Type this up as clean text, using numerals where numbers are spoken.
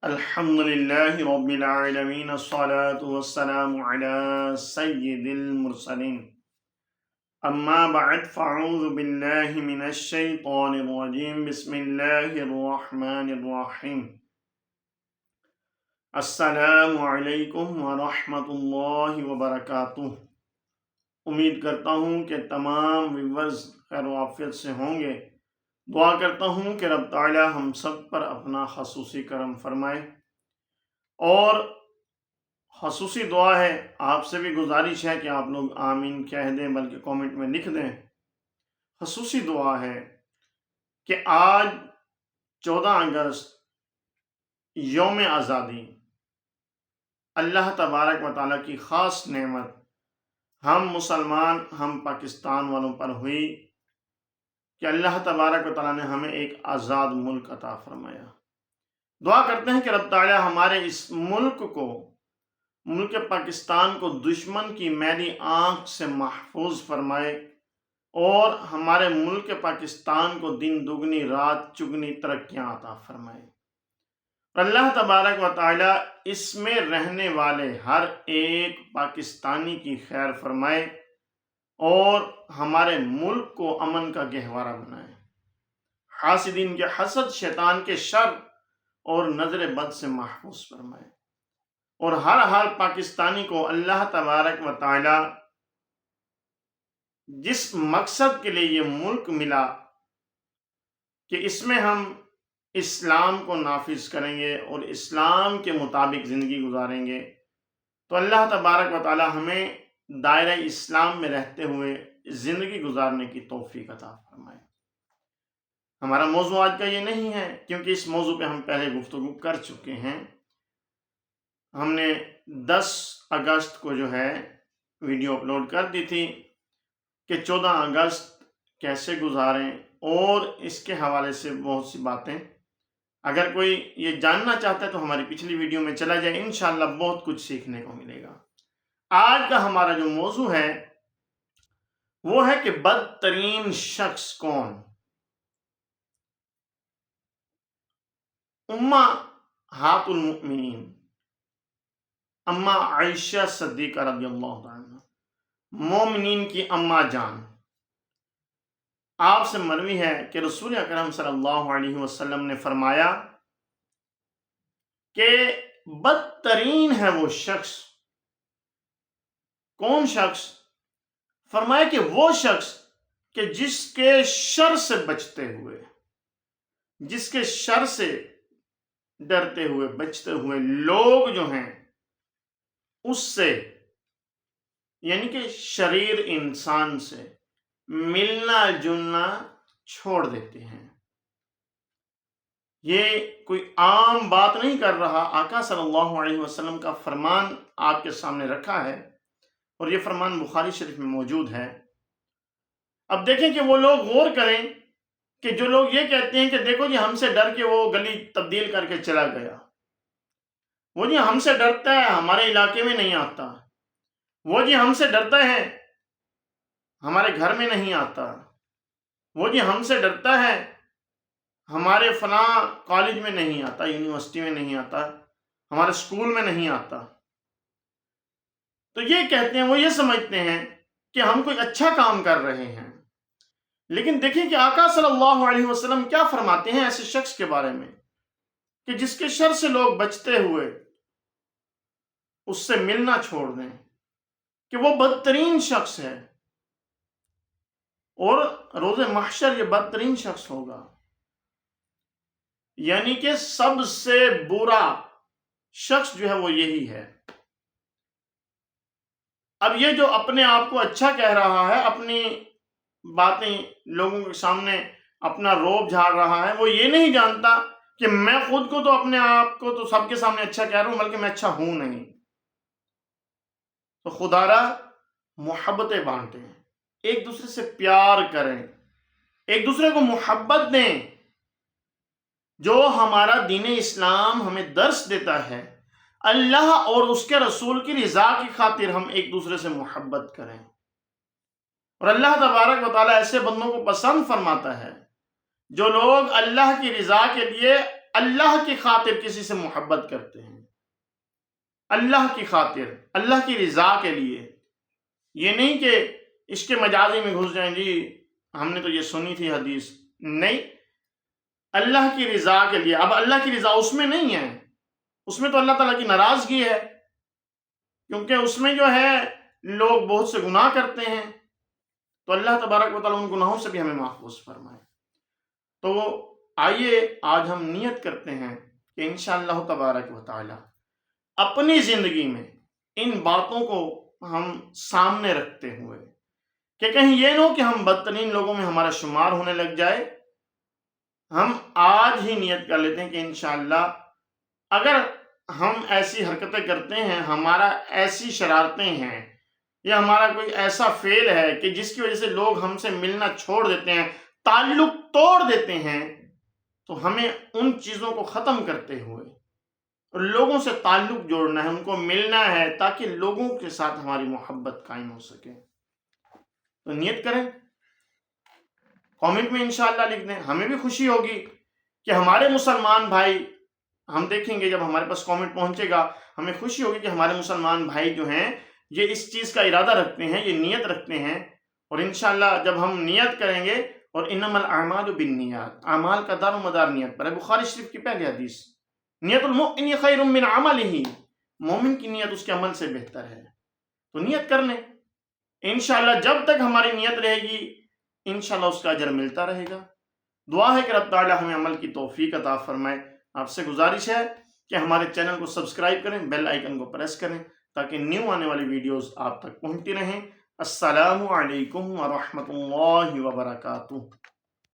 الحمد لله رب العالمين الصلاة والسلام على سيد المرسلين أما بعد فأعوذ بالله من الشيطان الرجيم بسم الله الرحمن الرحيم السلام علیکم ورحمۃ اللہ وبرکاتہ۔ امید کرتا ہوں کہ تمام ویورز خیر و عافیت سے ہوں گے۔ دعا کرتا ہوں کہ رب تعالی ہم سب پر اپنا خصوصی کرم فرمائے، اور خصوصی دعا ہے، آپ سے بھی گزارش ہے کہ آپ لوگ آمین کہہ دیں، بلکہ کومنٹ میں لکھ دیں۔ خصوصی دعا ہے کہ آج 14 اگست یوم آزادی، اللہ تبارک و تعالیٰ کی خاص نعمت ہم مسلمان، ہم پاکستان والوں پر ہوئی کہ اللہ تبارک و تعالیٰ نے ہمیں ایک آزاد ملک عطا فرمایا۔ دعا کرتے ہیں کہ رب تعالیٰ ہمارے اس ملک کو، ملک پاکستان کو دشمن کی میلی آنکھ سے محفوظ فرمائے، اور ہمارے ملک پاکستان کو دن دگنی رات چگنی ترقیاں عطا فرمائے۔ اور اللہ تبارک و تعالیٰ اس میں رہنے والے ہر ایک پاکستانی کی خیر فرمائے، اور ہمارے ملک کو امن کا گہوارہ بنائے، حاسدین کے حسد، شیطان کے شر اور نظر بد سے محفوظ فرمائے، اور ہر پاکستانی کو اللہ تبارک و تعالی جس مقصد کے لیے یہ ملک ملا کہ اس میں ہم اسلام کو نافذ کریں گے اور اسلام کے مطابق زندگی گزاریں گے، تو اللہ تبارک و تعالی ہمیں دائرہ اسلام میں رہتے ہوئے زندگی گزارنے کی توفیق عطا فرمائے۔ ہمارا موضوع آج کا یہ نہیں ہے، کیونکہ اس موضوع پہ ہم پہلے گفتگو کر چکے ہیں۔ ہم نے 10 اگست کو جو ہے ویڈیو اپلوڈ کر دی تھی کہ 14 اگست کیسے گزاریں، اور اس کے حوالے سے بہت سی باتیں، اگر کوئی یہ جاننا چاہتا ہے تو ہماری پچھلی ویڈیو میں چلا جائے، انشاءاللہ بہت کچھ سیکھنے کو ملے گا۔ آج کا ہمارا جو موضوع ہے وہ ہے کہ بدترین شخص کون؟ امہات المؤمنین اما عائشہ صدیقہ رضی اللہ عنہ، مومنین کی اماں جان، آپ سے مروی ہے کہ رسول اکرم صلی اللہ علیہ وسلم نے فرمایا کہ بدترین ہے وہ شخص۔ کون شخص؟ فرمایا کہ وہ شخص کہ جس کے شر سے بچتے ہوئے، جس کے شر سے ڈرتے ہوئے، بچتے ہوئے لوگ جو ہیں اس سے، یعنی کہ شریر انسان سے ملنا جلنا چھوڑ دیتے ہیں۔ یہ کوئی عام بات نہیں کر رہا، آقا صلی اللہ علیہ وسلم کا فرمان آپ کے سامنے رکھا ہے، اور یہ فرمان بخاری شریف میں موجود ہے۔ اب دیکھیں کہ وہ لوگ غور کریں کہ جو لوگ یہ کہتے ہیں کہ دیکھو جی ہم سے ڈر کے وہ گلی تبدیل کر کے چلا گیا، وہ جی ہم سے ڈرتا ہے ہمارے علاقے میں نہیں آتا، وہ جی ہم سے ڈرتا ہے ہمارے گھر میں نہیں آتا، وہ جی ہم سے ڈرتا ہے ہمارے فلاں کالج میں نہیں آتا، یونیورسٹی میں نہیں آتا، ہمارے اسکول میں نہیں آتا۔ تو یہ کہتے ہیں، وہ یہ سمجھتے ہیں کہ ہم کوئی اچھا کام کر رہے ہیں، لیکن دیکھیں کہ آقا صلی اللہ علیہ وسلم کیا فرماتے ہیں ایسے شخص کے بارے میں کہ جس کے شر سے لوگ بچتے ہوئے اس سے ملنا چھوڑ دیں، کہ وہ بدترین شخص ہے، اور روز محشر یہ بدترین شخص ہوگا، یعنی کہ سب سے برا شخص جو ہے وہ یہی ہے۔ اب یہ جو اپنے آپ کو اچھا کہہ رہا ہے، اپنی باتیں لوگوں کے سامنے اپنا روب جھاڑ رہا ہے، وہ یہ نہیں جانتا کہ میں خود کو تو اپنے آپ کو تو سب کے سامنے اچھا کہہ رہا ہوں، بلکہ میں اچھا ہوں نہیں۔ تو خدا را محبتیں بانٹیں، ایک دوسرے سے پیار کریں، ایک دوسرے کو محبت دیں۔ جو ہمارا دین اسلام ہمیں درس دیتا ہے، اللہ اور اس کے رسول کی رضا کی خاطر ہم ایک دوسرے سے محبت کریں، اور اللہ تبارک و تعالیٰ ایسے بندوں کو پسند فرماتا ہے جو لوگ اللہ کی رضا کے لیے اللہ کی خاطر کسی سے محبت کرتے ہیں، اللہ کی خاطر، اللہ کی رضا کے لیے، یہ نہیں کہ عشق مجازی میں گھس جائیں، جی ہم نے تو یہ سنی تھی حدیث، نہیں، اللہ کی رضا کے لیے۔ اب اللہ کی رضا اس میں نہیں ہے، اس میں تو اللہ تعالیٰ کی ناراضگی ہے، کیونکہ اس میں جو ہے لوگ بہت سے گناہ کرتے ہیں، تو اللہ تبارک و تعالیٰ ان گناہوں سے بھی ہمیں محفوظ فرمائے۔ تو آئیے آج ہم نیت کرتے ہیں کہ انشاءاللہ تبارک و تعالیٰ اپنی زندگی میں ان باتوں کو ہم سامنے رکھتے ہوئے، کہ کہیں یہ نہ ہو کہ ہم بدترین لوگوں میں ہمارا شمار ہونے لگ جائے، ہم آج ہی نیت کر لیتے ہیں کہ انشاءاللہ اگر ہم ایسی حرکتیں کرتے ہیں، ہمارا ایسی شرارتیں ہیں، یا ہمارا کوئی ایسا فعل ہے کہ جس کی وجہ سے لوگ ہم سے ملنا چھوڑ دیتے ہیں، تعلق توڑ دیتے ہیں، تو ہمیں ان چیزوں کو ختم کرتے ہوئے لوگوں سے تعلق جوڑنا ہے، ان کو ملنا ہے، تاکہ لوگوں کے ساتھ ہماری محبت قائم ہو سکے۔ تو نیت کریں، کامنٹ میں انشاءاللہ لکھ دیں، ہمیں بھی خوشی ہوگی کہ ہمارے مسلمان بھائی، ہم دیکھیں گے جب ہمارے پاس کامنٹ پہنچے گا، ہمیں خوشی ہوگی کہ ہمارے مسلمان بھائی جو ہیں یہ اس چیز کا ارادہ رکھتے ہیں، یہ نیت رکھتے ہیں، اور انشاءاللہ جب ہم نیت کریں گے، اور انما الاعمال بالنیات، اعمال کا دار و مدار نیت پر ہے، بخاری شریف کی پہلی حدیث، نیت المؤمن خیر من عملہ، مومن کی نیت اس کے عمل سے بہتر ہے۔ تو نیت کر لیں، انشاءاللہ جب تک ہماری نیت رہے گی انشاءاللہ اس کا اجر ملتا رہے گا۔ دعا ہے کہ رب تعالی ہمیں عمل کی توفیق عطا فرمائے۔ آپ سے گزارش ہے کہ ہمارے چینل کو سبسکرائب کریں، بیل آئیکن کو پریس کریں، تاکہ نیو آنے والی ویڈیوز آپ تک پہنچتی رہیں۔ السلام علیکم ورحمۃ اللہ وبرکاتہ۔